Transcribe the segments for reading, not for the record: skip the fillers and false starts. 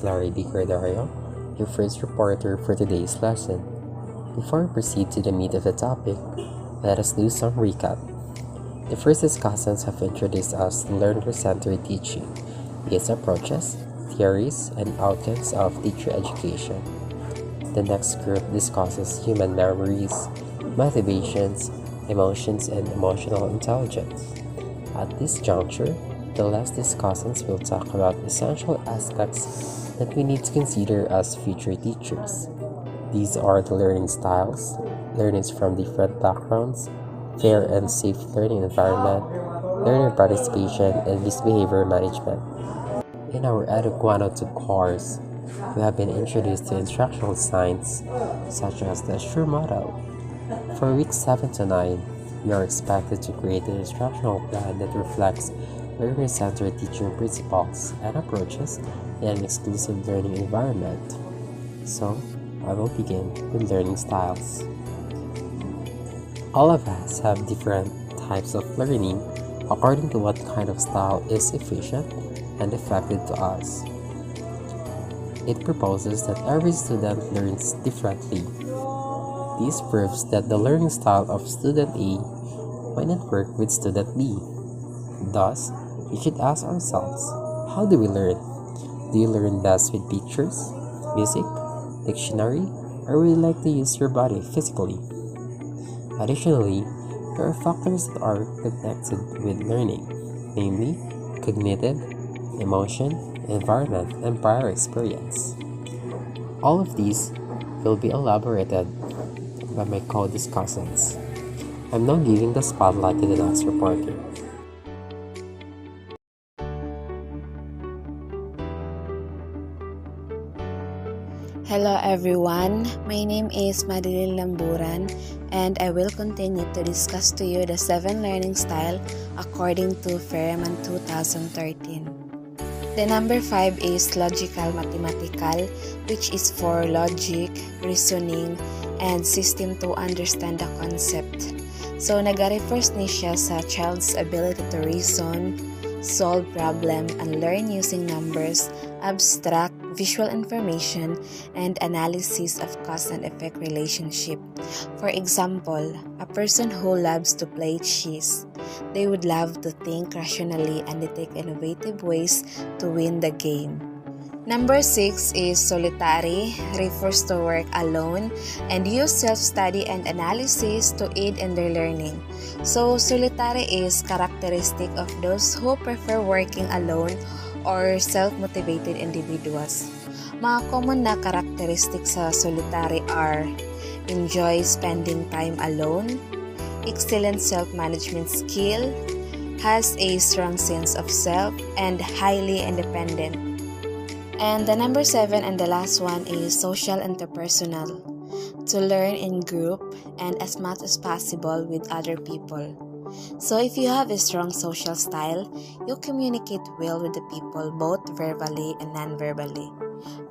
Larry D. Cordario, your first reporter for today's lesson. Before we proceed to the meat of the topic, let us do some recap. The first discussants have introduced us to learner-centered teaching, its approaches, theories, and outcomes of teacher education. The next group discusses human memories, motivations, emotions, and emotional intelligence. At this juncture, the last discussants will talk about essential aspects that we need to consider as future teachers. These are the learning styles, learners from different backgrounds, fair and safe learning environment, learner participation, and misbehavior management. In our EDUC 102 course, we have been introduced to instructional designs such as the SURE model. For weeks 7 to 9, we are expected to create an instructional plan that reflects learner-centered teaching principles and approaches in an exclusive learning environment. So, I will begin with learning styles. All of us have different types of learning according to what kind of style is efficient and effective to us. It proposes that every student learns differently. This proves that the learning style of student A might not work with student B. Thus, we should ask ourselves, how do we learn? Do you learn best with pictures, music, dictionary, or would you like to use your body physically? Additionally, there are factors that are connected with learning, namely cognitive, emotion, environment, and prior experience. All of these will be elaborated by my co-discussants. I'm now giving the spotlight to the next reporter. Hello everyone, my name is Madeline Lamburan and I will continue to discuss to you the 7 learning style according to Ferreman 2013. The number 5 is logical mathematical, which is for logic, reasoning, and system to understand the concept. So nag-refers ni siya sa child's ability to reason, solve problem, and learn using numbers, abstract, visual information, and analysis of cause and effect relationship. For example, a person who loves to play chess, they would love to think rationally and detect innovative ways to win the game. Number 6 is solitary, refers to work alone and use self-study and analysis to aid in their learning. So, solitary is characteristic of those who prefer working alone or self-motivated individuals. Mga common na characteristics sa solitary are enjoy spending time alone, excellent self-management skill, has a strong sense of self, and highly independent. And the number 7 and the last one is social interpersonal, to learn in group and as much as possible with other people. So if you have a strong social style, you communicate well with the people both verbally and non-verbally.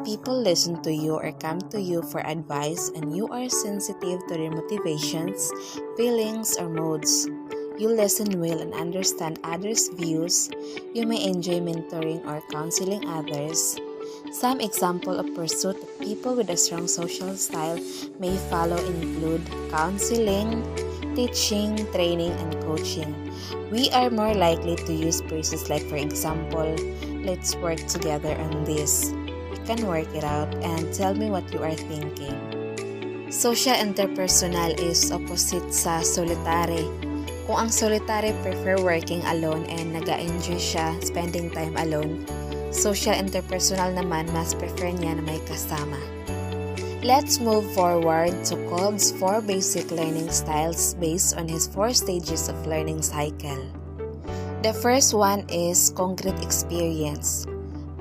People listen to you or come to you for advice and you are sensitive to their motivations, feelings, or moods. You listen well and understand others' views. You may enjoy mentoring or counseling others. Some example of pursuit of people with a strong social style may follow include counseling, teaching, training, and coaching. We are more likely to use phrases like, for example, let's work together on this. We can work it out and tell me what you are thinking. Social interpersonal is opposite sa solitary. Kung ang solitary prefer working alone and naga-enjoy siya spending time alone, social interpersonal naman mas prefer niya na may kasama. Let's move forward to Kolb's 4 basic learning styles based on his 4 stages of learning cycle. The first one is concrete experience,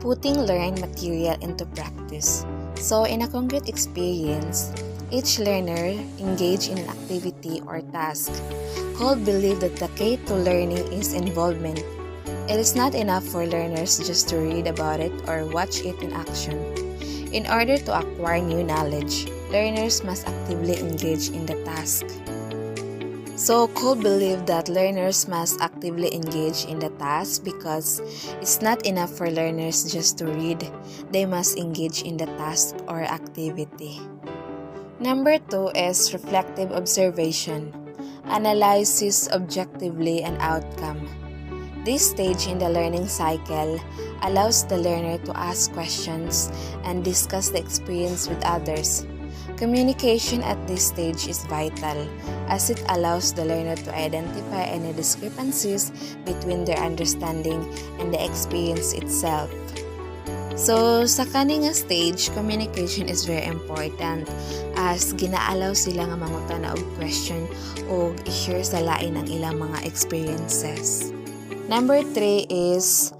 putting learned material into practice. So in a concrete experience, each learner engage in an activity or task. Kolb believed that the key to learning is involvement. It is not enough for learners just to read about it or watch it in action. In order to acquire new knowledge, learners must actively engage in the task. So, Kolb believed that learners must actively actively engage in the task because it's not enough for learners just to read. They must engage in the task or activity. Number 2 is reflective observation. Analyzes objectively an outcome. This stage in the learning cycle allows the learner to ask questions and discuss the experience with others. Communication at this stage is vital as it allows the learner to identify any discrepancies between their understanding and the experience itself. So, sa kaning stage, communication is very important as ginaalaw sila nga mangutana og question o i-share sa lain ang ilang mga experiences. Number 3 is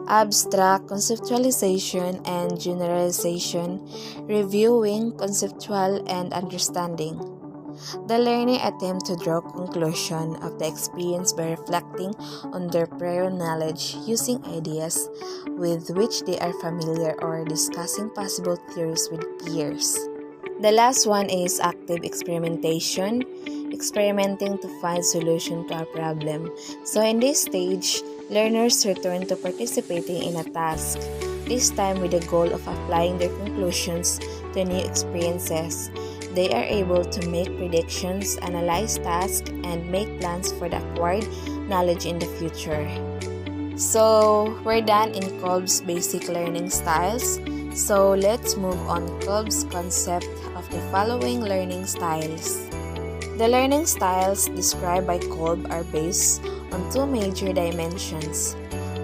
abstract conceptualization and generalization, reviewing conceptual and understanding. The learner attempt to draw conclusion of the experience by reflecting on their prior knowledge using ideas with which they are familiar or discussing possible theories with peers. The last one is active experimentation, experimenting to find solution to a problem. So in this stage, learners return to participating in a task, this time with the goal of applying their conclusions to new experiences. They are able to make predictions, analyze tasks, and make plans for the acquired knowledge in the future. So, we're done in Kolb's basic learning styles. So, let's move on Kolb's concept of the following learning styles. The learning styles described by Kolb are based on two major dimensions,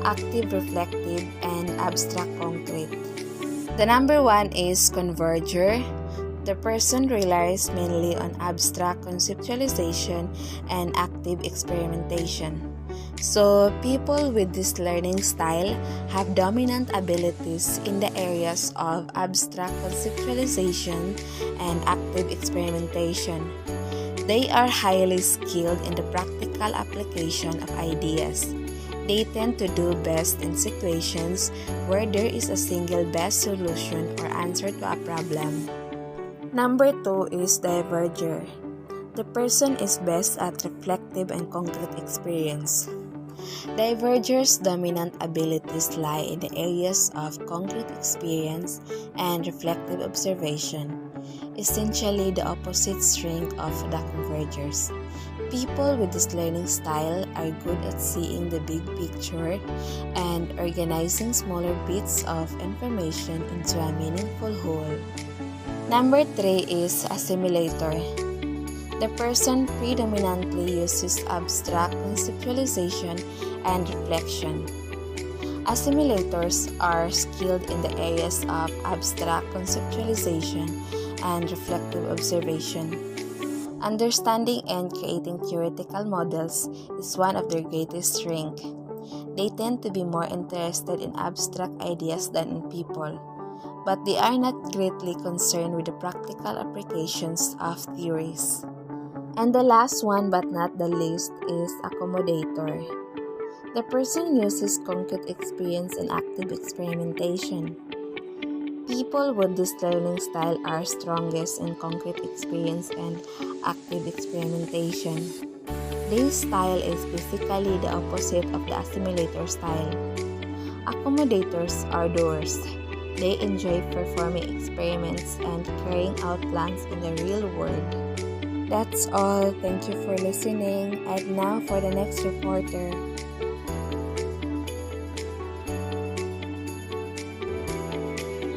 active reflective and abstract concrete. The number 1 is converger. The person relies mainly on abstract conceptualization and active experimentation. So, people with this learning style have dominant abilities in the areas of abstract conceptualization and active experimentation. They are highly skilled in the practical application of ideas. They tend to do best in situations where there is a single best solution or answer to a problem. Number 2 is diverger. The person is best at reflective and concrete experience. Divergers' dominant abilities lie in the areas of concrete experience and reflective observation, essentially the opposite strength of the convergers. People with this learning style are good at seeing the big picture and organizing smaller bits of information into a meaningful whole. Number 3 is assimilator. The person predominantly uses abstract conceptualization and reflection. Assimilators are skilled in the areas of abstract conceptualization and reflective observation. Understanding and creating theoretical models is one of their greatest strengths. They tend to be more interested in abstract ideas than in people, but they are not greatly concerned with the practical applications of theories. And the last one but not the least is accommodator. The person uses concrete experience and active experimentation. People with this learning style are strongest in concrete experience and active experimentation. This style is basically the opposite of the assimilator style. Accommodators are doers. They enjoy performing experiments and carrying out plans in the real world. That's all. Thank you for listening. And now for the next reporter.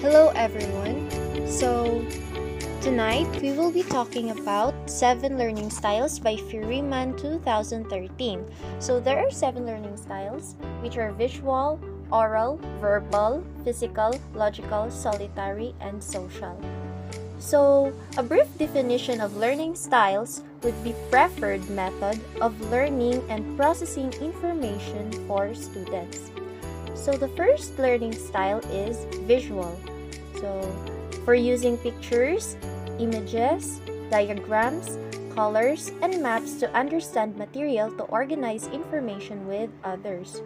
Hello everyone. So tonight we will be talking about 7 learning styles by Furyman 2013. So there are 7 learning styles which are visual, oral, verbal, physical, logical, solitary, and social. So, a brief definition of learning styles would be preferred method of learning and processing information for students. So, the first learning style is visual. So, for using pictures, images, diagrams, colors, and maps to understand material to organize information with others.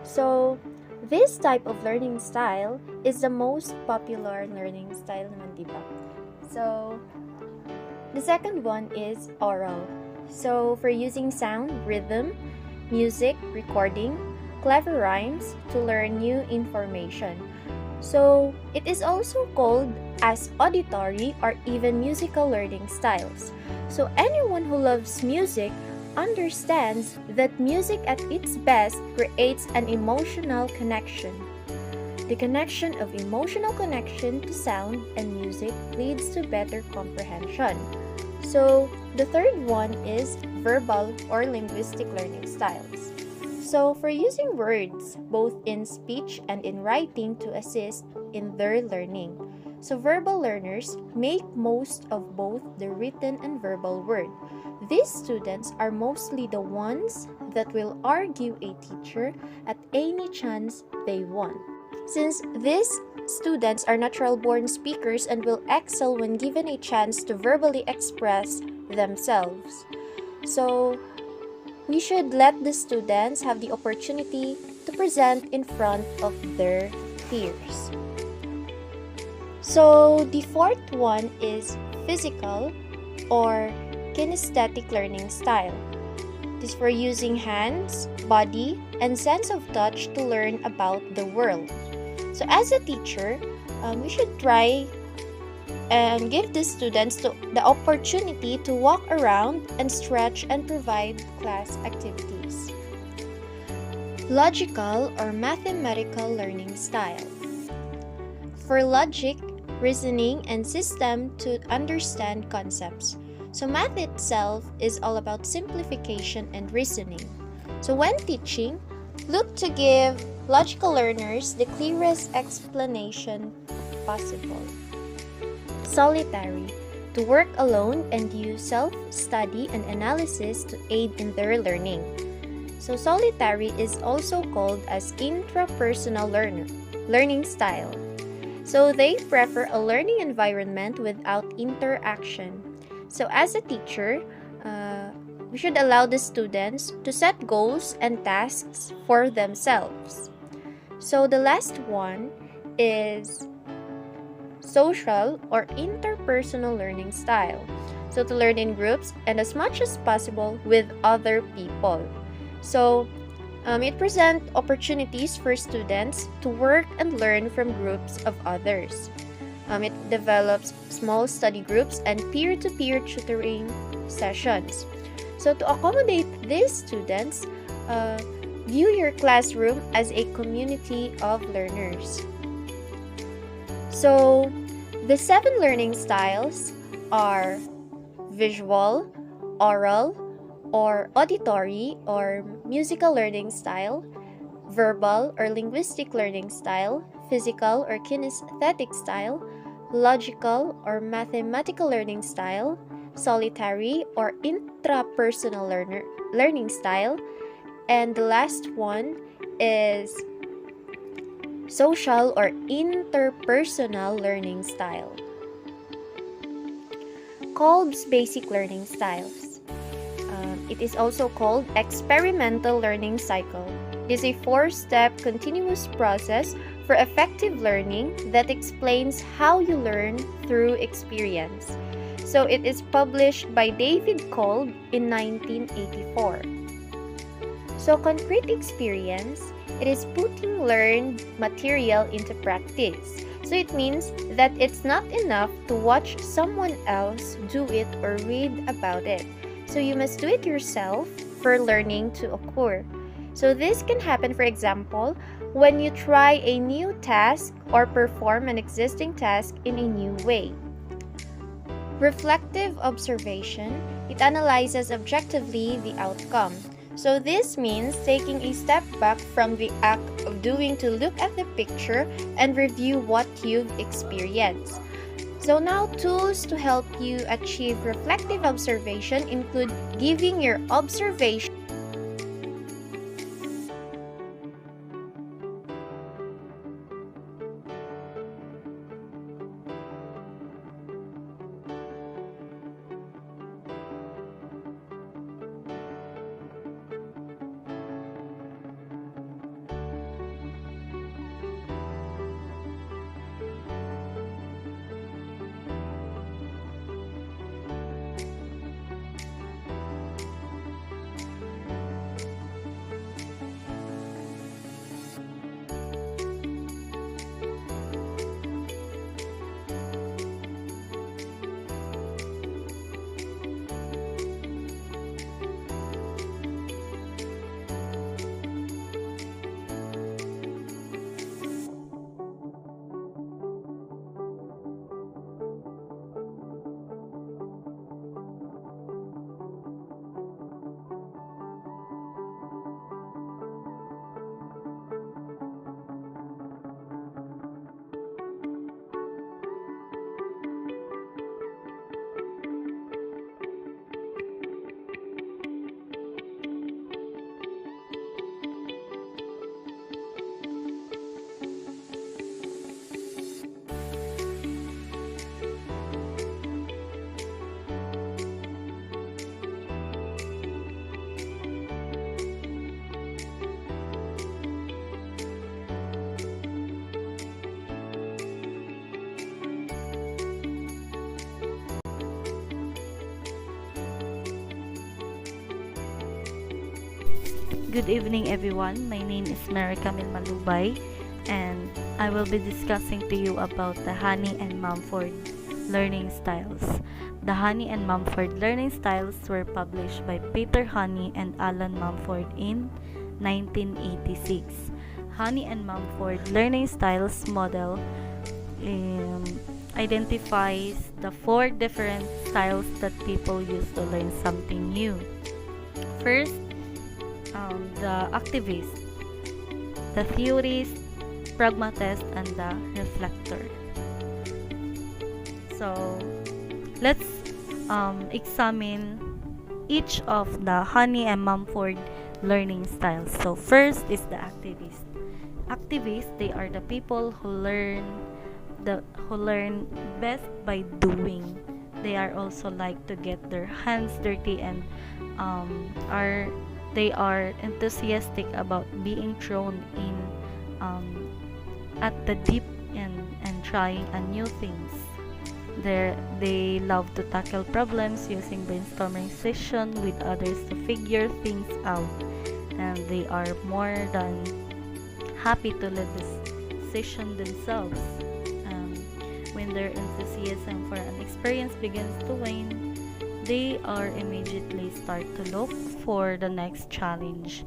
So, this type of learning style is the most popular learning style naman, diba? So, the second one is oral. So, for using sound, rhythm, music, recording, clever rhymes to learn new information. So, it is also called as auditory or even musical learning styles. So, anyone who loves music understands that music at its best creates an emotional connection. The connection of emotional connection to sound and music leads to better comprehension. So, the third one is verbal or linguistic learning styles. So, for using words both in speech and in writing to assist in their learning. So, verbal learners make most of both the written and verbal word. These students are mostly the ones that will argue a teacher at any chance they want. Since these students are natural-born speakers and will excel when given a chance to verbally express themselves. So, we should let the students have the opportunity to present in front of their peers. So, the fourth one is physical or kinesthetic learning style. It is for using hands, body, and sense of touch to learn about the world. So, as a teacher, we should try and give the students the opportunity to walk around and stretch and provide class activities. Logical or mathematical learning style. For logic, reasoning, and system to understand concepts. So math itself is all about simplification and reasoning. So when teaching, look to give logical learners the clearest explanation possible. Solitary, to work alone and use self-study and analysis to aid in their learning. So solitary is also called as intrapersonal learning style. So they prefer a learning environment without interaction. So as a teacher, we should allow the students to set goals and tasks for themselves. So the last one is social or interpersonal learning style. So to learn in groups and as much as possible with other people. So it presents opportunities for students to work and learn from groups of others. It develops small study groups and peer-to-peer tutoring sessions. So to accommodate these students, view your classroom as a community of learners. So the 7 learning styles are visual, oral, or auditory or musical learning style, verbal or linguistic learning style, physical or kinesthetic style, logical or mathematical learning style, solitary or intrapersonal learning style, and the last one is social or interpersonal learning style. Kolb's basic learning styles. It is also called experimental learning cycle. It is a 4-step continuous process for effective learning that explains how you learn through experience. So it is published by David Kolb in 1984. So concrete experience, it is putting learned material into practice. So it means that it's not enough to watch someone else do it or read about it. So you must do it yourself for learning to occur. So this can happen, for example, when you try a new task or perform an existing task in a new way. Reflective observation, it analyzes objectively the outcome. So this means taking a step back from the act of doing to look at the picture and review what you've experienced. So now tools to help you achieve reflective observation include giving your observation Good evening, everyone. My name is Mary Camille Malubay, and I will be discussing to you about the Honey and Mumford learning styles. The Honey and Mumford learning styles were published by Peter Honey and Alan Mumford in 1986. Honey and Mumford learning styles model identifies the 4 different styles that people use to learn something new. First, the activist, the theorist, pragmatist, and the reflector. So let's examine each of the Honey and Mumford learning styles. So first is the activist. Activists, they are the people who learn best by doing. They are also like to get their hands dirty and they are enthusiastic about being thrown in at the deep end and trying new things. They love to tackle problems using brainstorming session with others to figure things out, and they are more than happy to lead this session themselves. When their enthusiasm for an experience begins to wane, they are immediately start to look for the next challenge.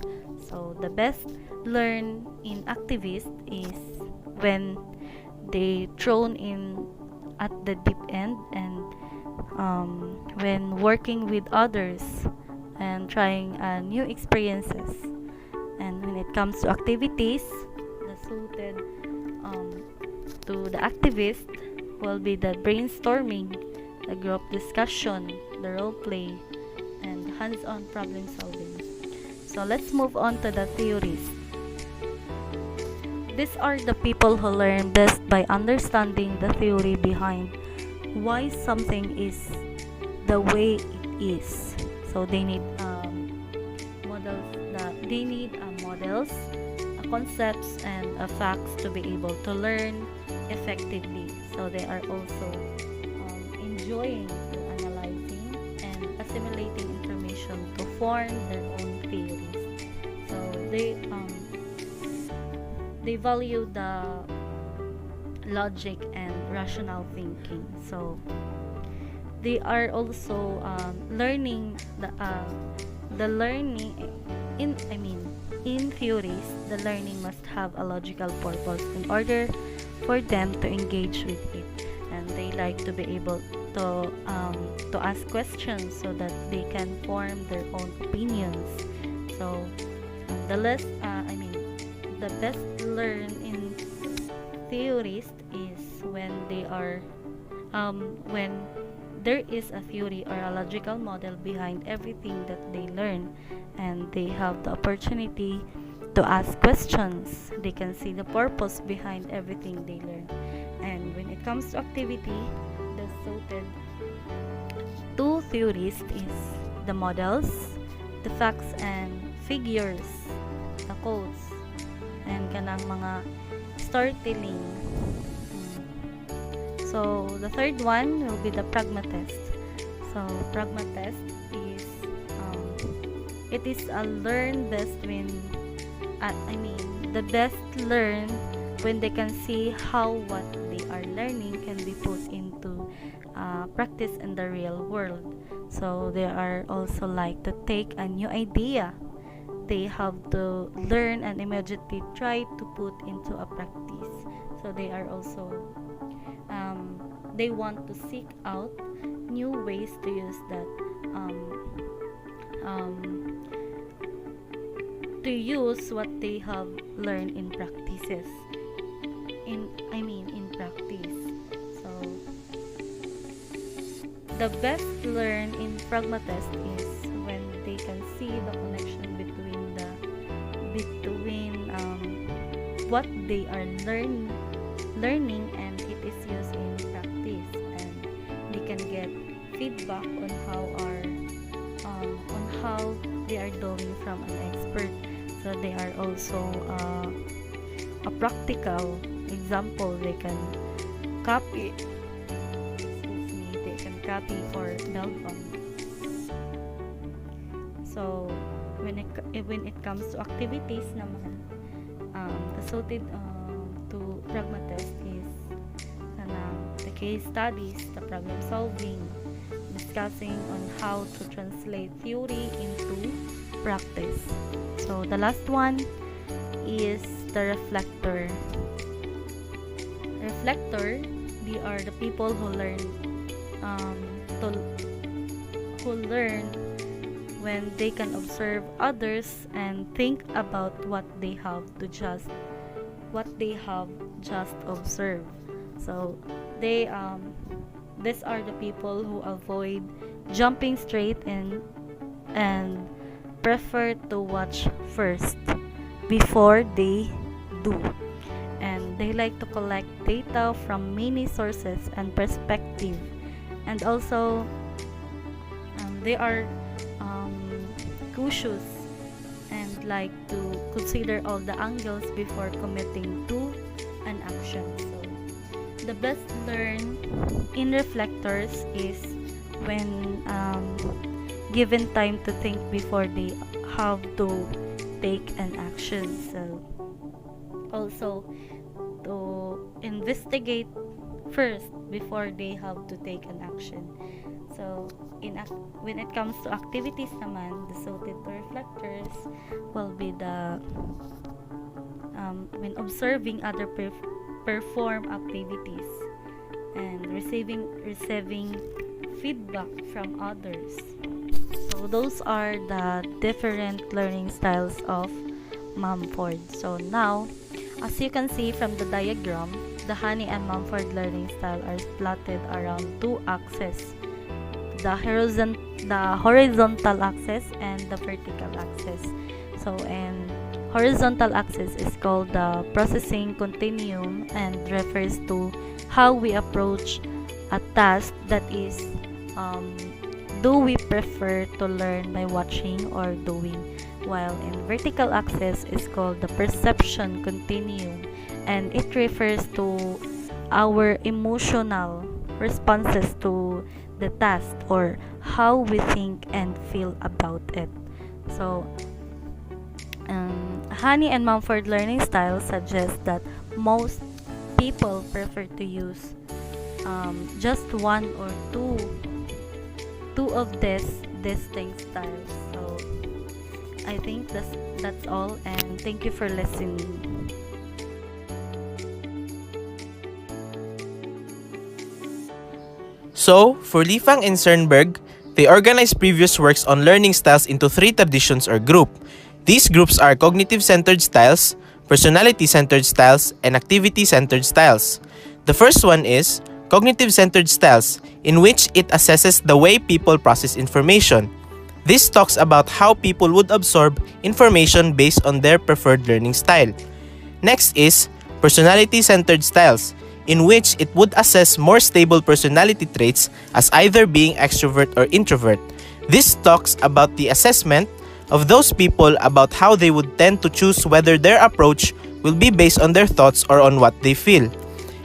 So the best learn in activist is when they thrown in at the deep end, and when working with others and trying new experiences. And when it comes to activities, the suited to the activist will be the brainstorming, the group discussion, the role play, and hands-on problem solving. So let's move on to the theories. These are the people who learn best by understanding the theory behind why something is the way it is. So they need models, concepts, and facts to be able to learn effectively. So they are also enjoying to analyzing and assimilating information to form their own theories. So they value the logic and rational thinking. So they are also learning the learning in theories. The learning must have a logical purpose in order for them to engage with it, and they like to be able to ask questions so that they can form their own opinions. So the best learn in theorist is when they are when there is a theory or a logical model behind everything that they learn, and they have the opportunity to ask questions. They can see the purpose behind everything they learn. And when it comes to activity, the suited to theorists is the models, the facts and figures, the codes, and kanang mga storytelling. So the third one will be the pragmatist. So pragmatist is it is a learn best when the best learn when they can see how what they are learning can be put into practice in the real world. So they are also like to take a new idea. They have to learn and immediately try to put into a practice. So they are also they want to seek out new ways to use that to use what they have learned in practices in practice. So the best learn in pragmatist is when they can see the connection between what they are learning and it is used in practice, and they can get feedback on how they are doing from an expert. So they are also a practical example. They can copy or build on. So when it comes to activities naman, the suited to pragmatist is the case studies, the problem solving, discussing on how to translate theory into practice. So the last one is the reflector. Reflector, they are the people who learn to who learn when they can observe others and think about what they have just observed. So these are the people who avoid jumping straight in and prefer to watch first before they do. And they like to collect data from many sources and perspective. And also they are cautious and like to consider all the angles before committing to an action. So the best learn in reflectors is when given time to think before they have to take an action. So also to investigate first before they have to take an action. So when it comes to activities naman, the suited to reflectors will be the when observing other perform activities and receiving feedback from others. So those are the different learning styles of Mumford. So now, as you can see from the diagram, the Honey and Mumford learning style are plotted around two axes, the horizontal axis and the vertical axis. So and horizontal axis is called the processing continuum and refers to how we approach a task, that is, do we prefer to learn by watching or doing, while in vertical axis is called the perception continuum and it refers to our emotional responses to the task or how we think and feel about it. So Honey and Mumford learning style suggests that most people prefer to use just one or two of these distinct styles. So I think that's all, and thank you for listening. So, for Lifang and Sternberg, they organized previous works on learning styles into three traditions or group. These groups are cognitive-centered styles, personality-centered styles, and activity-centered styles. The first one is cognitive-centered styles, in which it assesses the way people process information. This talks about how people would absorb information based on their preferred learning style. Next is personality-centered styles, in which it would assess more stable personality traits as either being extrovert or introvert. This talks about the assessment of those people about how they would tend to choose whether their approach will be based on their thoughts or on what they feel.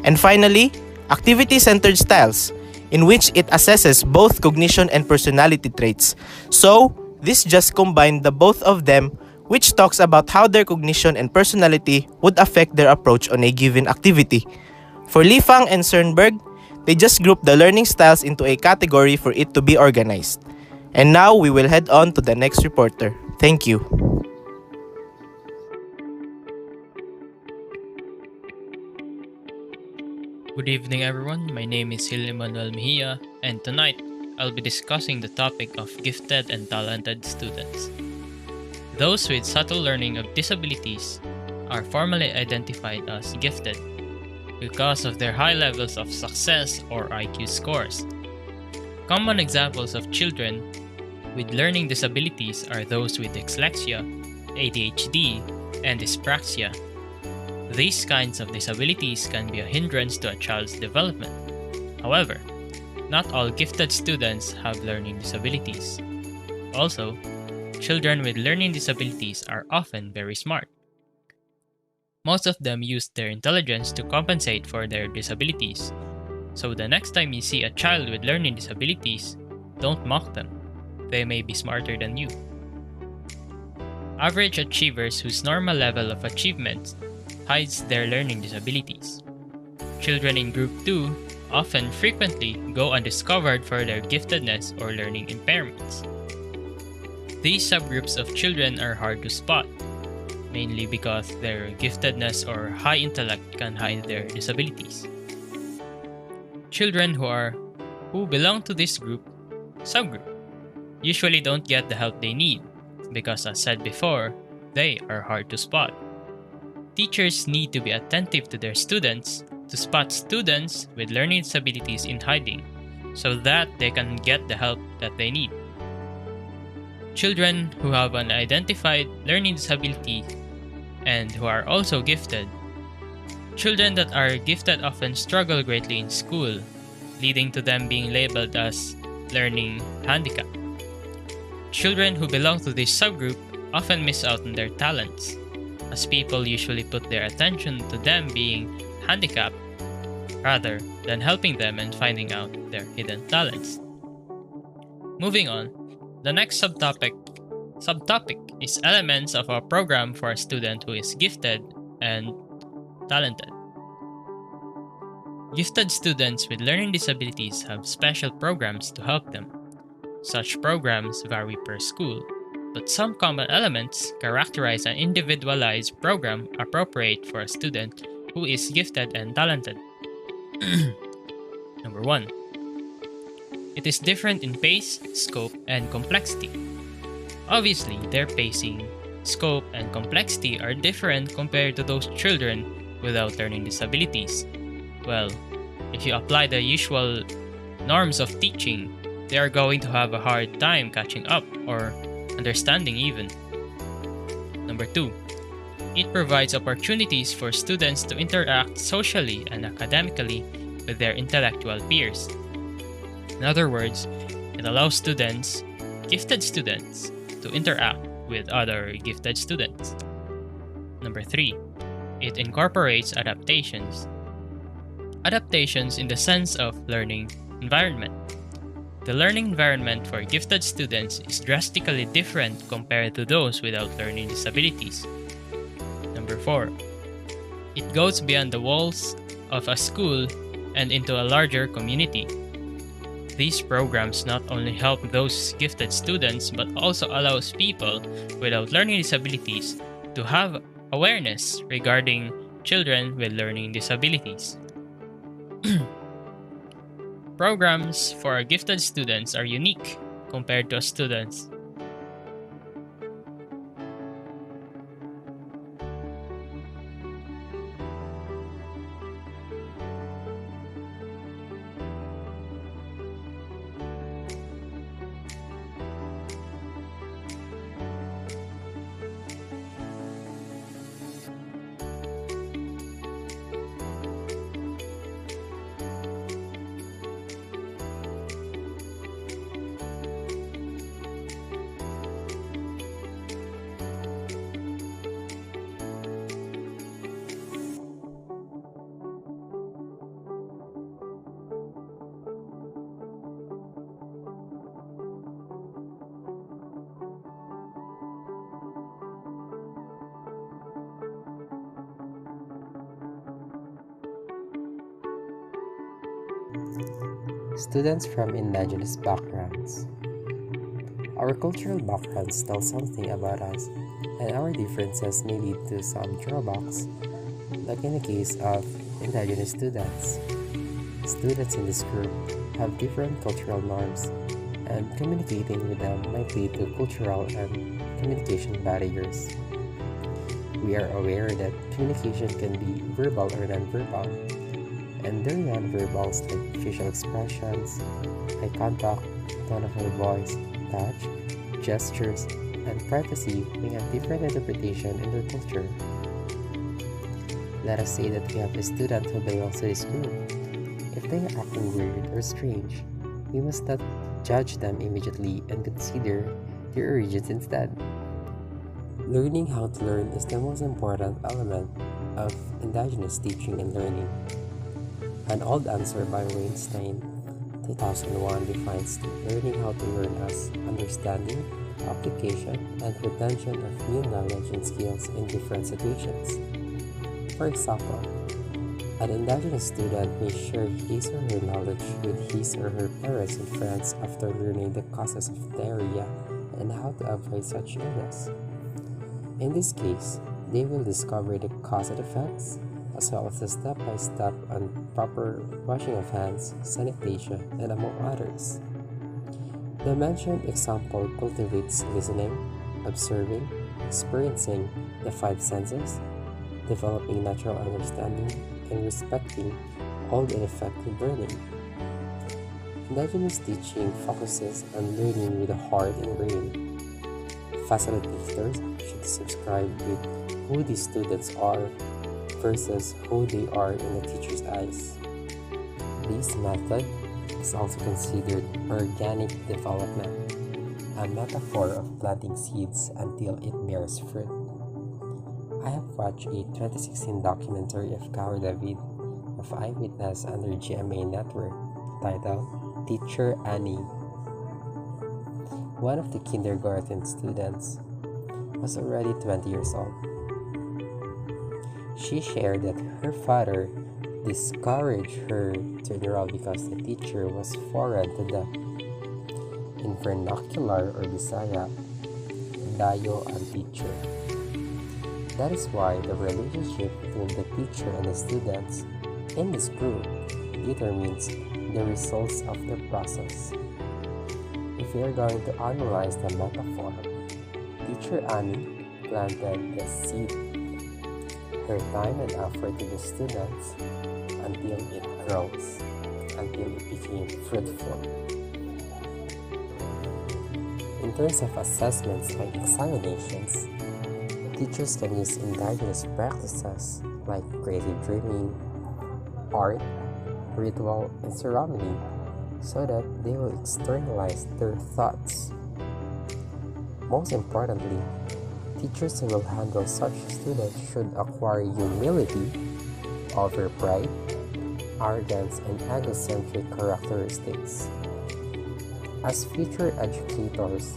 And finally, activity-centered styles, in which it assesses both cognition and personality traits. So, this just combined the both of them, which talks about how their cognition and personality would affect their approach on a given activity. For Lifang and Sternberg, they just grouped the learning styles into a category for it to be organized. And now we will head on to the next reporter. Thank you. Good evening, everyone. My name is Gil Emmanuel Mejia, and tonight I'll be discussing the topic of gifted and talented students. Those with subtle learning of disabilities are formally identified as gifted because of their high levels of success or IQ scores. Common examples of children with learning disabilities are those with dyslexia, ADHD, and dyspraxia. These kinds of disabilities can be a hindrance to a child's development. However, not all gifted students have learning disabilities. Also, children with learning disabilities are often very smart. Most of them use their intelligence to compensate for their disabilities. So the next time you see a child with learning disabilities, don't mock them. They may be smarter than you. average achievers whose normal level of achievement hides their learning disabilities. Children in Group 2 often frequently go undiscovered for their giftedness or learning impairments. These subgroups of children are hard to spot, mainly because their giftedness or high intellect can hide their disabilities. Children who belong to this subgroup usually don't get the help they need because, as said before, they are hard to spot. Teachers need to be attentive to their students to spot students with learning disabilities in hiding so that they can get the help that they need. Children who have an identified learning disability and who are also gifted. Children that are gifted often struggle greatly in school, leading to them being labeled as learning handicap. Children who belong to this subgroup often miss out on their talents, as people usually put their attention to them being handicapped rather than helping them and finding out their hidden talents. Moving on, the next subtopic is elements of a program for a student who is gifted and talented. Gifted students with learning disabilities have special programs to help them. Such programs vary per school, but some common elements characterize an individualized program appropriate for a student who is gifted and talented. Number 1. It is different in pace, scope, and complexity. Obviously, their pacing, scope, and complexity are different compared to those children without learning disabilities. Well, if you apply the usual norms of teaching, they are going to have a hard time catching up or understanding even. Number 2. It provides opportunities for students to interact socially and academically with their intellectual peers. In other words, it allows gifted students, to interact with other gifted students. Number 3. It incorporates adaptations. Adaptations in the sense of learning environment. The learning environment for gifted students is drastically different compared to those without learning disabilities. Number 4. It goes beyond the walls of a school and into a larger community. These programs not only help those gifted students but also allows people without learning disabilities to have awareness regarding children with learning disabilities. Programs for gifted students are unique compared to students. Students from indigenous backgrounds. Our cultural backgrounds tell something about us, and our differences may lead to some drawbacks, like in the case of indigenous students. Students in this group have different cultural norms, and communicating with them might lead to cultural and communication barriers. We are aware that communication can be verbal or non-verbal, and their non-verbals like facial expressions, eye contact, tone of our voice, touch, gestures, and privacy may have different interpretation in their culture. Let us say that we have a student who belongs to this group. If they are acting weird or strange, we must not judge them immediately and consider their origins instead. Learning how to learn is the most important element of indigenous teaching and learning. An old answer by Weinstein, 2001, defines learning how to learn as understanding, application, and retention of new knowledge and skills in different situations. For example, an indigenous student may share his or her knowledge with his or her parents and friends after learning the causes of diarrhea and how to avoid such illness. In this case, they will discover the cause and effects, as well as the step-by-step on proper washing of hands, sanitation, and among others. The mentioned example cultivates listening, observing, experiencing the five senses, developing natural understanding, and respecting all in effective learning. Indigenous teaching focuses on learning with the heart and brain. Facilitators should subscribe with who the students are versus who they are in the teacher's eyes. This method is also considered organic development, a metaphor of planting seeds until it bears fruit. I have watched a 2016 documentary of Kaur David of Eyewitness under GMA Network titled Teacher Annie. One of the kindergarten students was already 20 years old. She shared that her father discouraged her to enroll because the teacher was foreign to them. In vernacular or Bisaya, dayo ang teacher. That is why the relationship between the teacher and the students in this group determines the results of the process. If we are going to analyze the metaphor, Teacher Annie planted the seed, her time and effort to the students until it grows, until it became fruitful. In terms of assessments like examinations, teachers can use indigenous practices like creative dreaming, art, ritual, and ceremony so that they will externalize their thoughts. Most importantly, teachers who will handle such students should acquire humility over pride, arrogance, and egocentric characteristics. As future educators,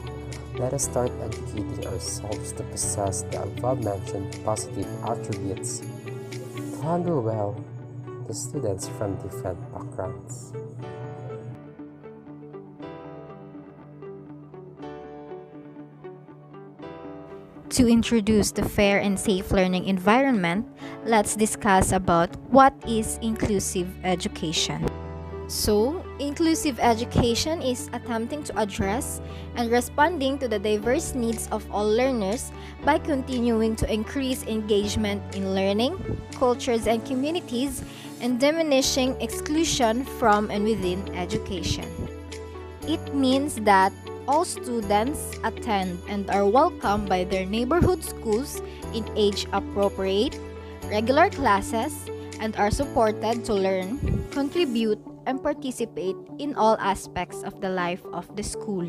let us start educating ourselves to possess the above-mentioned positive attributes to handle well the students from different backgrounds. To introduce the fair and safe learning environment, let's discuss about what is inclusive education. So, inclusive education is attempting to address and responding to the diverse needs of all learners by continuing to increase engagement in learning, cultures, and communities, and diminishing exclusion from and within education. It means that all students attend and are welcomed by their neighborhood schools in age-appropriate, regular classes, and are supported to learn, contribute, and participate in all aspects of the life of the school.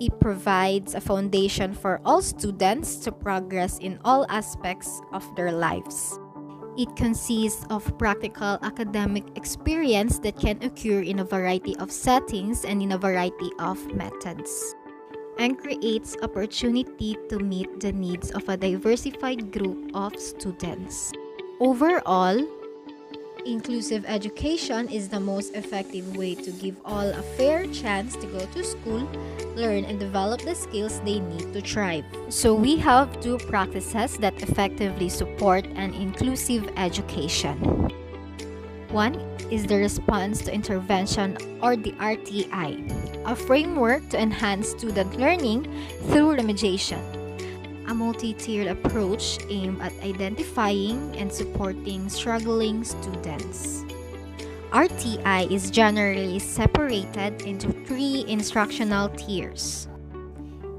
It provides a foundation for all students to progress in all aspects of their lives. It consists of practical academic experience that can occur in a variety of settings and in a variety of methods, and creates opportunity to meet the needs of a diversified group of students. Overall, inclusive education is the most effective way to give all a fair chance to go to school, learn, and develop the skills they need to thrive. So we have two practices that effectively support an inclusive education. One is the response to intervention, or the RTI, a framework to enhance student learning through remediation. A multi-tiered approach aimed at identifying and supporting struggling students. RTI is generally separated into 3 instructional tiers.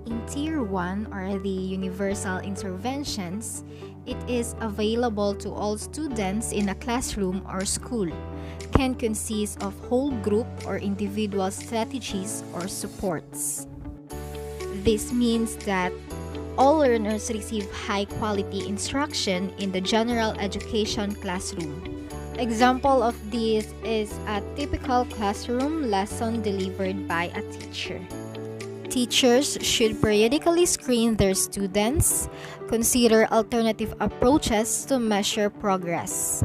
In Tier 1, or the universal interventions, it is available to all students in a classroom or school, can consist of whole group or individual strategies or supports. This means that all learners receive high-quality instruction in the general education classroom. Example of this is a typical classroom lesson delivered by a teacher. Teachers should periodically screen their students, consider alternative approaches to measure progress.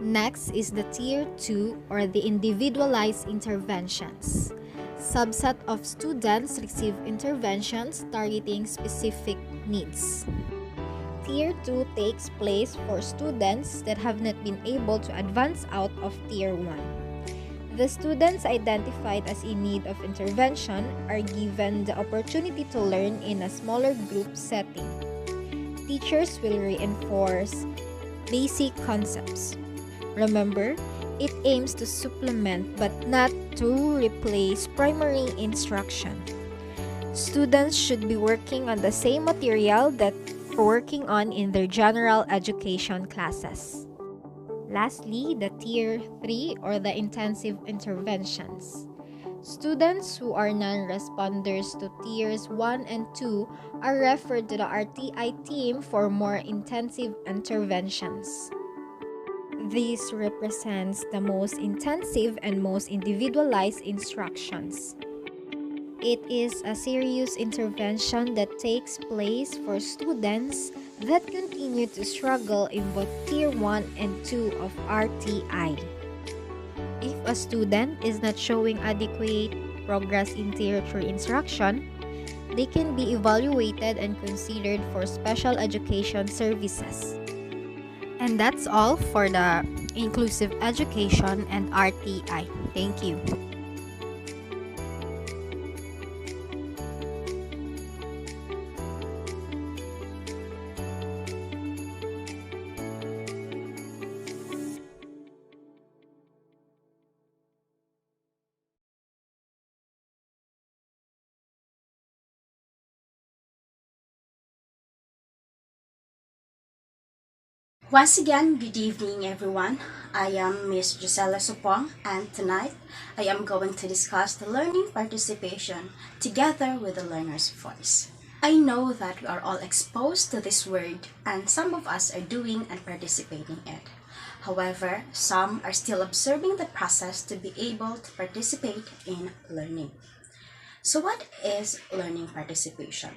Next is the Tier 2 or the individualized interventions. Subset of students receive interventions targeting specific needs. Tier 2 takes place for students that have not been able to advance out of Tier 1. The students identified as in need of intervention are given the opportunity to learn in a smaller group setting. Teachers will reinforce basic concepts. Remember, it aims to supplement but not to replace primary instruction. Students should be working on the same material that they're working on in their general education classes. Lastly, the Tier 3 or the intensive interventions. Students who are non-responders to Tiers 1 and 2 are referred to the RTI team for more intensive interventions. This represents the most intensive and most individualized instructions. It is a serious intervention that takes place for students that continue to struggle in both Tier 1 and 2 of RTI. If a student is not showing adequate progress in Tier 3 instruction, they can be evaluated and considered for special education services. And that's all for the inclusive education and RTI. Thank you. Once again, good evening everyone. I am Miss Gisela Supong, and tonight I am going to discuss the learning participation together with the learner's voice. I know that we are all exposed to this word and some of us are doing and participating in it. However, some are still observing the process to be able to participate in learning. So what is learning participation?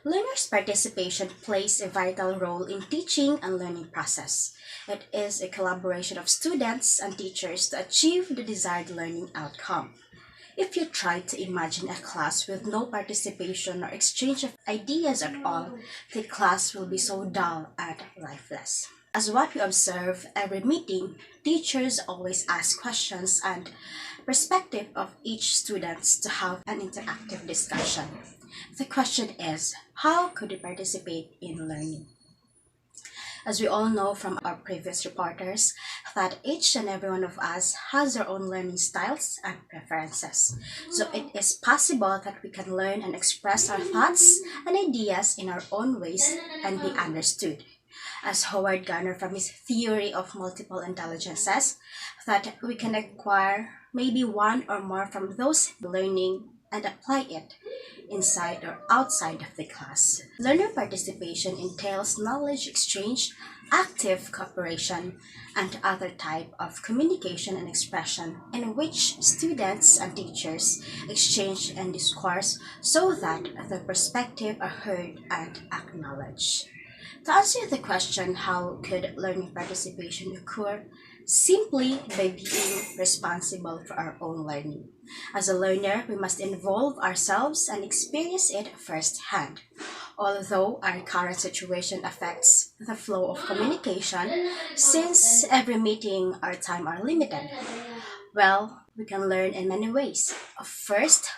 Learners' participation plays a vital role in teaching and learning process. It is a collaboration of students and teachers to achieve the desired learning outcome. If you try to imagine a class with no participation or exchange of ideas at all, the class will be so dull and lifeless. As what we observe every meeting, teachers always ask questions and perspective of each student to have an interactive discussion. The question is, how could we participate in learning? As we all know from our previous reporters, that each and every one of us has their own learning styles and preferences. So it is possible that we can learn and express our thoughts and ideas in our own ways and be understood. As Howard Gardner from his theory of multiple intelligence says, that we can acquire maybe one or more from those learning and apply it inside or outside of the class. Learner participation entails knowledge exchange, active cooperation, and other type of communication and expression in which students and teachers exchange and discourse so that the perspective are heard and acknowledged. To answer the question, how could learning participation occur? Simply by being responsible for our own learning. As a learner, we must involve ourselves and experience it firsthand. Although our current situation affects the flow of communication, since every meeting or time are limited, well, we can learn in many ways. First,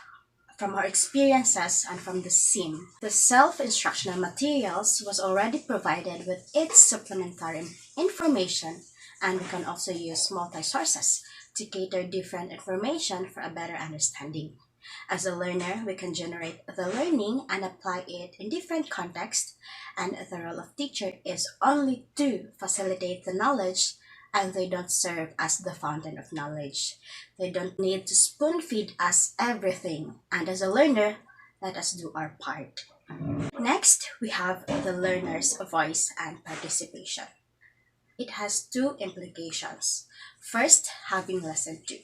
from our experiences and from the SIM. The self-instructional materials was already provided with its supplementary information, and we can also use multi-sources to cater different information for a better understanding. As a learner, we can generate the learning and apply it in different contexts, and the role of teacher is only to facilitate the knowledge, and they don't serve as the fountain of knowledge. They don't need to spoon-feed us everything, and as a learner, let us do our part. Next, we have the learner's voice and participation. It has two implications. First, having lesson 2.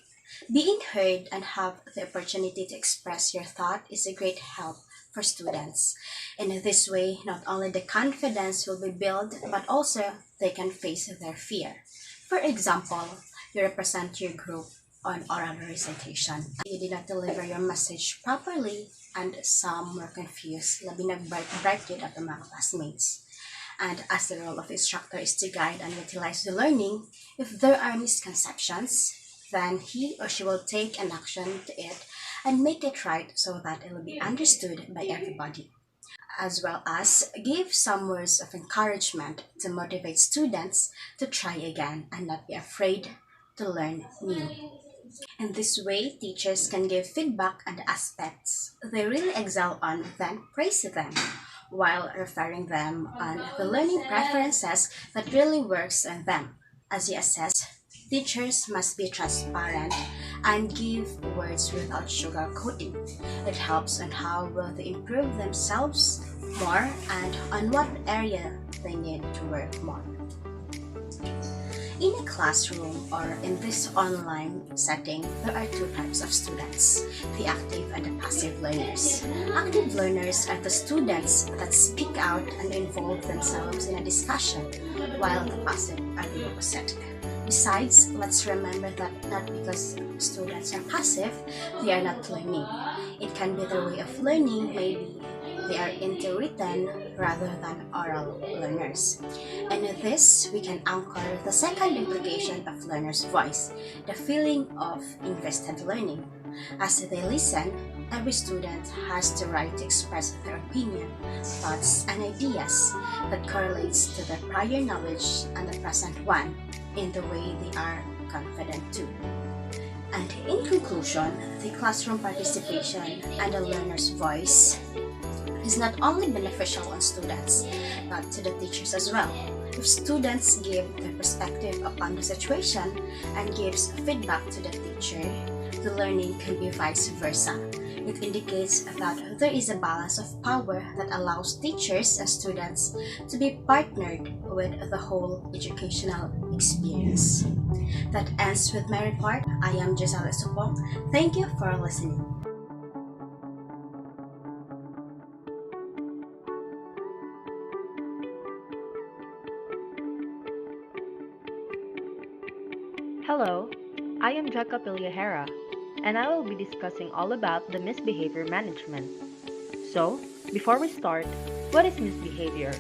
Being heard and have the opportunity to express your thought is a great help for students. In this way, not only the confidence will be built, but also they can face their fear. For example, you represent your group on oral recitation. You did not deliver your message properly, and some were confused, labi nag-bright yun at mga classmates. And as the role of instructor is to guide and utilize the learning, if there are misconceptions, then he or she will take an action to it and make it right so that it will be understood by everybody, as well as give some words of encouragement to motivate students to try again and not be afraid to learn new. In this way, teachers can give feedback on the aspects they really excel on, then praise them, while referring them on the learning preferences that really works on them. As you assess, teachers must be transparent and give words without sugarcoating. It helps on how will they improve themselves more and on what area they need to work more. In a classroom or in this online setting, there are two types of students, the active and the passive learners. Active learners are the students that speak out and involve themselves in a discussion, while the passive are the opposite. Besides, let's remember that not because students are passive, they are not learning. It can be their way of learning, maybe they are into written rather than oral learners. And in this, we can anchor the second implication of learner's voice, the feeling of invested learning. As they listen, every student has the right to express their opinion, thoughts, and ideas that correlates to their prior knowledge and the present one in the way they are confident to. And in conclusion, the classroom participation and the learner's voice is not only beneficial on students, but to the teachers as well. If students give their perspective upon the situation and gives feedback to the teacher, the learning can be vice versa. It indicates that there is a balance of power that allows teachers and students to be partnered with the whole educational experience. That ends with my report. I am Gisela Supong. Thank you for listening. Hello, I am Jacob Ilyahera, and I will be discussing all about the misbehavior management. So, before we start, what is misbehavior?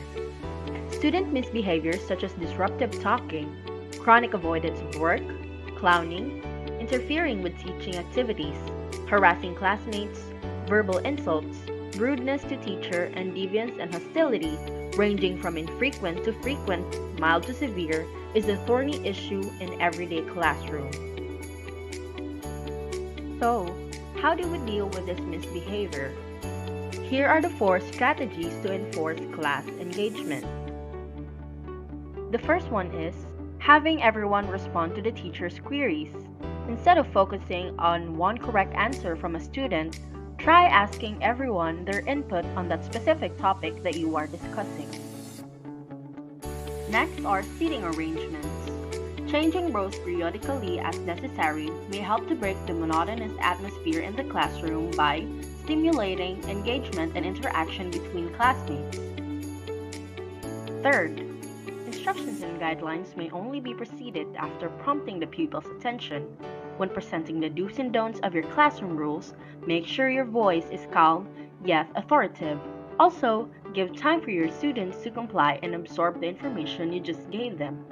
Student misbehaviors such as disruptive talking, chronic avoidance of work, clowning, interfering with teaching activities, harassing classmates, verbal insults, rudeness to teacher, and deviance and hostility, ranging from infrequent to frequent, mild to severe, is a thorny issue in everyday classroom. So, how do we deal with this misbehavior? Here are the 4 strategies to enforce class engagement. The first one is having everyone respond to the teacher's queries. Instead of focusing on one correct answer from a student, try asking everyone their input on that specific topic that you are discussing. Next are seating arrangements. Changing rows periodically as necessary may help to break the monotonous atmosphere in the classroom by stimulating engagement and interaction between classmates. Third, instructions and guidelines may only be preceded after prompting the pupil's attention. When presenting the do's and don'ts of your classroom rules, make sure your voice is calm yet authoritative. Also, give time for your students to comply and absorb the information you just gave them.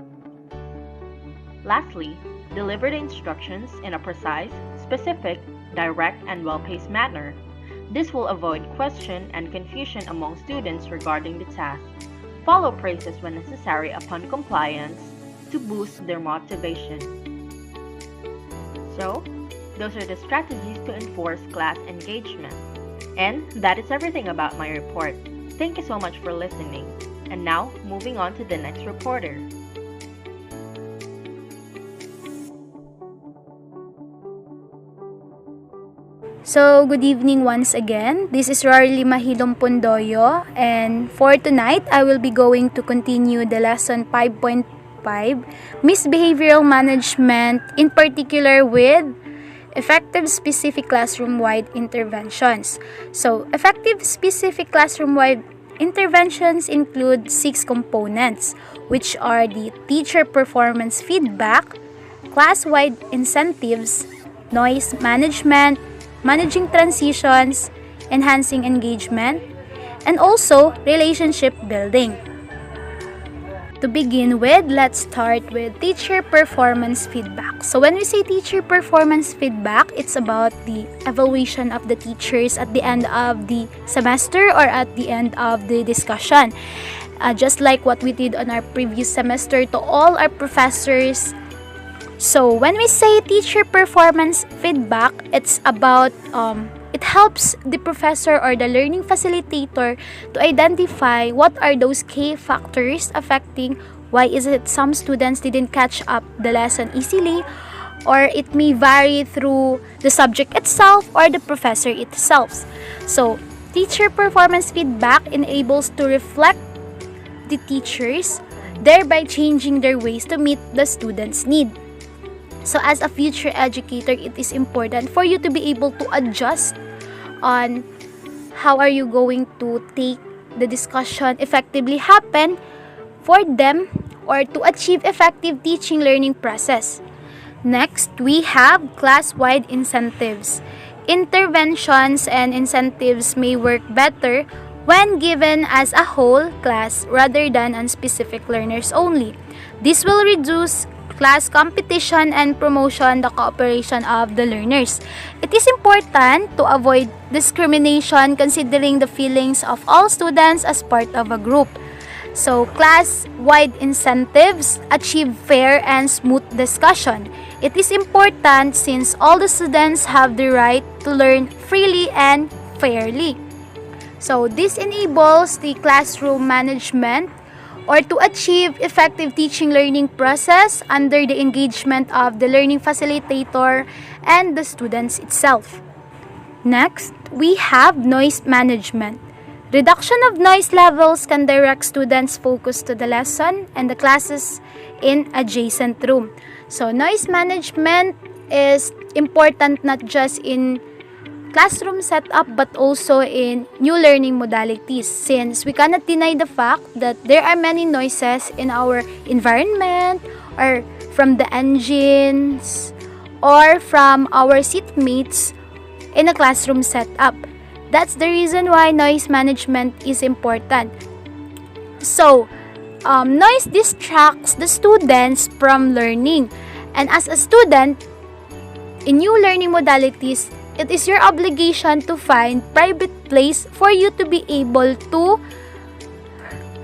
Lastly, deliver the instructions in a precise, specific, direct, and well-paced manner. This will avoid question and confusion among students regarding the task. Follow praises when necessary upon compliance to boost their motivation. So, those are the strategies to enforce class engagement. And that is everything about my report. Thank you so much for listening. And now, moving on to the next reporter. So, good evening once again. This is Rarly Mahilong Pondoyo, and for tonight, I will be going to continue the lesson 5.5, Misbehavioral Management, in particular with effective specific classroom-wide interventions. So, effective specific classroom-wide interventions include 6 components, which are the teacher performance feedback, class-wide incentives, noise management, managing transitions, enhancing engagement, and also relationship building. To begin with, let's start with teacher performance feedback. So when we say teacher performance feedback, it's about the evaluation of the teachers at the end of the semester or at the end of the discussion. Just like what we did on our previous semester to all our professors. So when we say teacher performance feedback, it's about it helps the professor or the learning facilitator to identify what are those key factors affecting why is it some students didn't catch up the lesson easily, or it may vary through the subject itself or the professor itself. So teacher performance feedback enables to reflect the teachers, thereby changing their ways to meet the students' need. So as a future educator, it is important for you to be able to adjust on how are you going to take the discussion effectively happen for them or to achieve effective teaching learning process. Next, we have class-wide incentives. Interventions and incentives may work better when given as a whole class rather than on specific learners only. This will reduce class competition and promotion the cooperation of the learners. It is important to avoid discrimination considering the feelings of all students as part of a group. So, class-wide incentives achieve fair and smooth discussion. It is important since all the students have the right to learn freely and fairly. So, this enables the classroom management or to achieve effective teaching learning process under the engagement of the learning facilitator and the students itself. Next, we have noise management. Reduction of noise levels can direct students' focus to the lesson and the classes in adjacent room. So, noise management is important not just in classroom setup but also in new learning modalities, since we cannot deny the fact that there are many noises in our environment or from the engines or from our seatmates in a classroom setup. That's the reason why noise management is important. So, noise distracts the students from learning, and as a student in new learning modalities, it is your obligation to find private place for you to be able to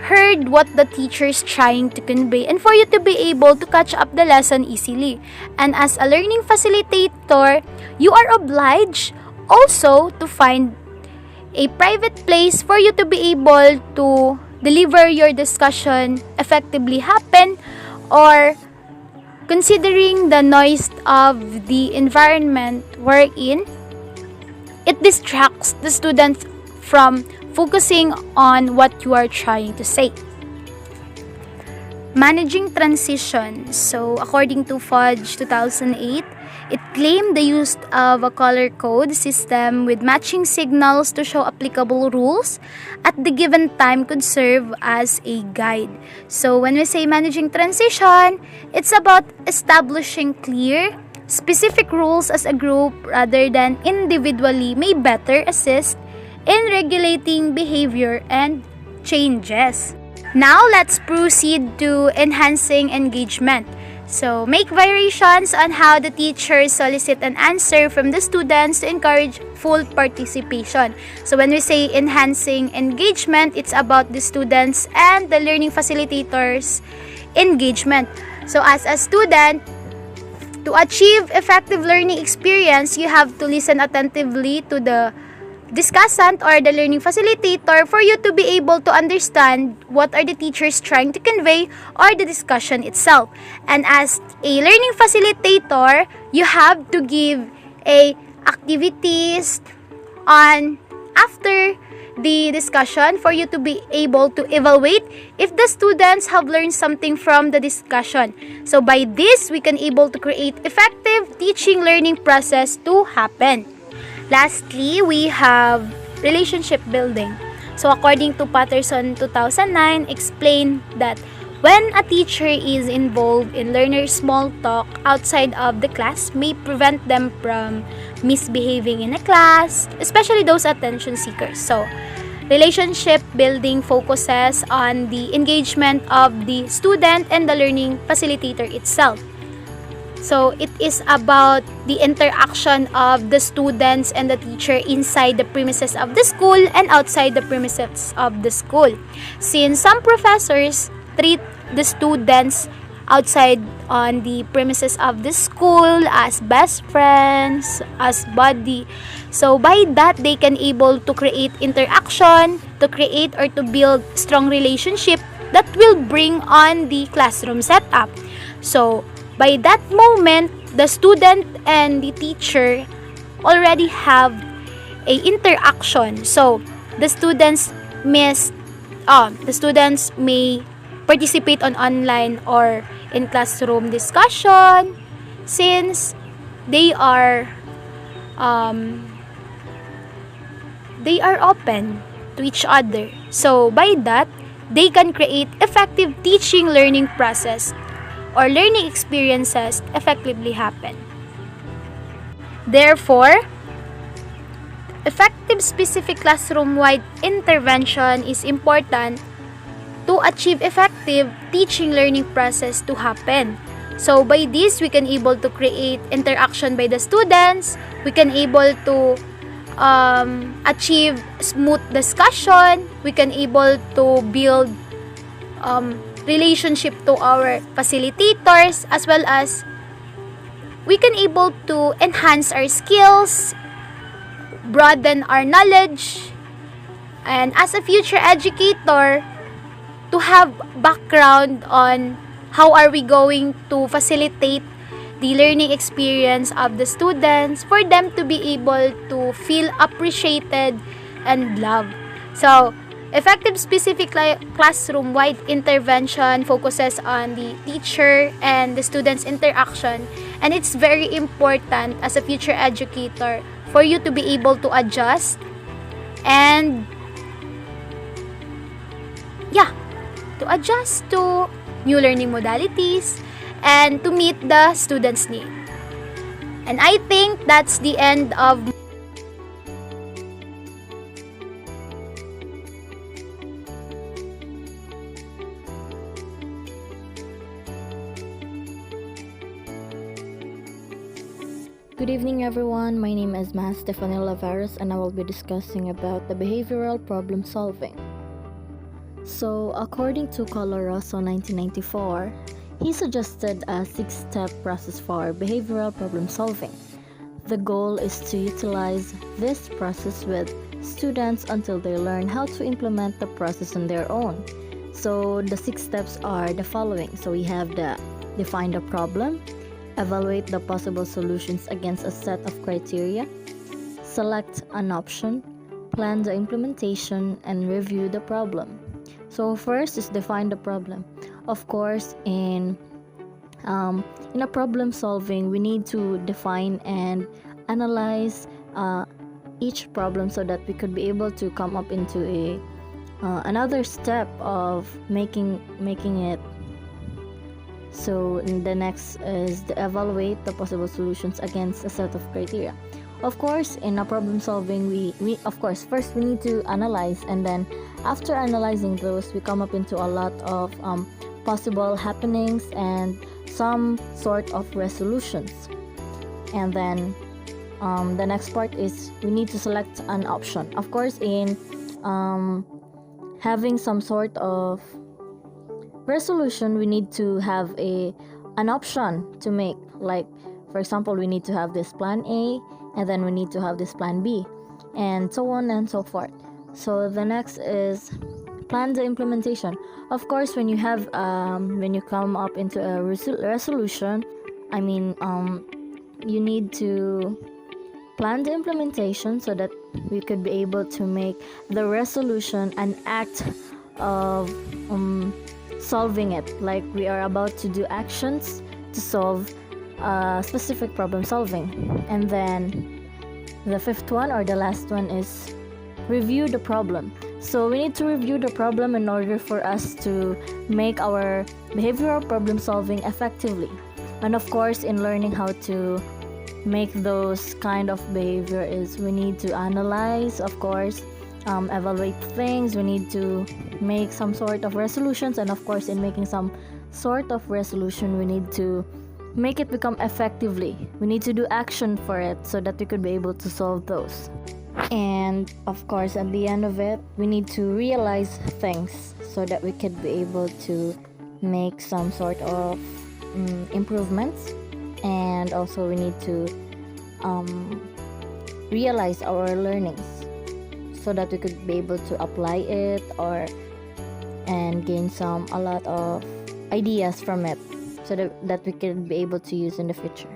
heard what the teacher is trying to convey and for you to be able to catch up the lesson easily. And as a learning facilitator, you are obliged also to find a private place for you to be able to deliver your discussion effectively happen, or considering the noise of the environment we're in, it distracts the students from focusing on what you are trying to say. Managing transition. So, according to Fudge 2008, it claimed the use of a color code system with matching signals to show applicable rules at the given time could serve as a guide. So, when we say managing transition, it's about establishing clear, specific rules as a group rather than individually may better assist in regulating behavior and changes. Now, let's proceed to enhancing engagement. So, make variations on how the teachers solicit an answer from the students to encourage full participation. So, when we say enhancing engagement, it's about the students and the learning facilitators' engagement. So, as a student, to achieve effective learning experience, you have to listen attentively to the discussant or the learning facilitator for you to be able to understand what are the teachers trying to convey or the discussion itself. And as a learning facilitator, you have to give a activities on after the discussion for you to be able to evaluate if the students have learned something from the discussion. So by this, we can able to create effective teaching learning process to happen. Lastly, we have relationship building. So according to Patterson 2009, explained that when a teacher is involved in learners' small talk outside of the class may prevent them from misbehaving in a class, especially those attention seekers. So, relationship building focuses on the engagement of the student and the learning facilitator itself. So, it is about the interaction of the students and the teacher inside the premises of the school and outside the premises of the school. Since some professors treat the students outside on the premises of the school as best friends, as buddy. So by that, they can able to create interaction, to create or to build strong relationship that will bring on the classroom setup. So by that moment, the student and the teacher already have a interaction. So the students may participate on online or in classroom discussion since they are open to each other. So by that, they can create effective teaching learning process or learning experiences effectively happen. Therefore, effective specific classroom-wide intervention is important to achieve effective teaching learning process to happen. So by this, we can able to create interaction by the students, we can able to achieve smooth discussion, we can able to build relationship to our facilitators, as well as we can able to enhance our skills, broaden our knowledge, and as a future educator, to have background on how are we going to facilitate the learning experience of the students for them to be able to feel appreciated and loved. So, effective specific classroom-wide intervention focuses on the teacher and the students' interaction, and it's very important as a future educator for you to be able to adjust and to new learning modalities and to meet the students' need. And I think that's the end of Good evening everyone, my name is Mas Stephanie Lavares and I will be discussing about the behavioral problem solving. So, according to Coloroso 1994, he suggested a 6-step process for behavioral problem solving. The goal is to utilize this process with students until they learn how to implement the process on their own. So, the 6 steps are the following. So, we have the define the problem, evaluate the possible solutions against a set of criteria, select an option, plan the implementation, and review the problem. So first is define the problem. Of course, in a problem solving, we need to define and analyze each problem so that we could be able to come up into a another step of making it. So the next is to evaluate the possible solutions against a set of criteria. Of course, in a problem solving, we of course first we need to analyze, and then after analyzing those, we come up into a lot of possible happenings and some sort of resolutions. And then the next part is we need to select an option. Of course, in having some sort of resolution, we need to have an option to make. Like, for example, we need to have this plan A, and then we need to have this plan B, and so on and so forth. So the next is plan the implementation. Of course, when you have when you come up into a resolution, you need to plan the implementation so that we could be able to make the resolution an act of solving it, like we are about to do actions to solve specific problem solving. And then the fifth one, or the last one, is review the problem. So we need to review the problem in order for us to make our behavioral problem solving effectively. And of course, in learning how to make those kind of behavior, is we need to analyze, of course, evaluate things, we need to make some sort of resolutions, and of course, in making some sort of resolution, we need to make it become effectively. We need to do action for it so that we could be able to solve those. And of course, at the end of it, we need to realize things so that we could be able to make some sort of improvements. And also we need to realize our learnings so that we could be able to apply it and gain a lot of ideas from it so that we can be able to use in the future.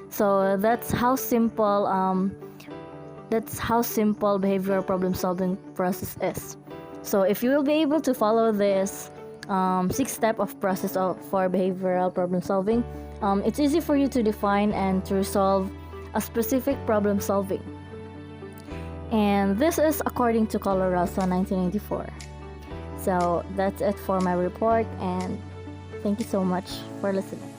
So that's how simple behavioral problem solving process is. So if you will be able to follow this 6-step of process for behavioral problem solving, it's easy for you to define and to resolve a specific problem solving. And this is according to Colarosso 1994. So that's it for my report, and thank you so much for listening.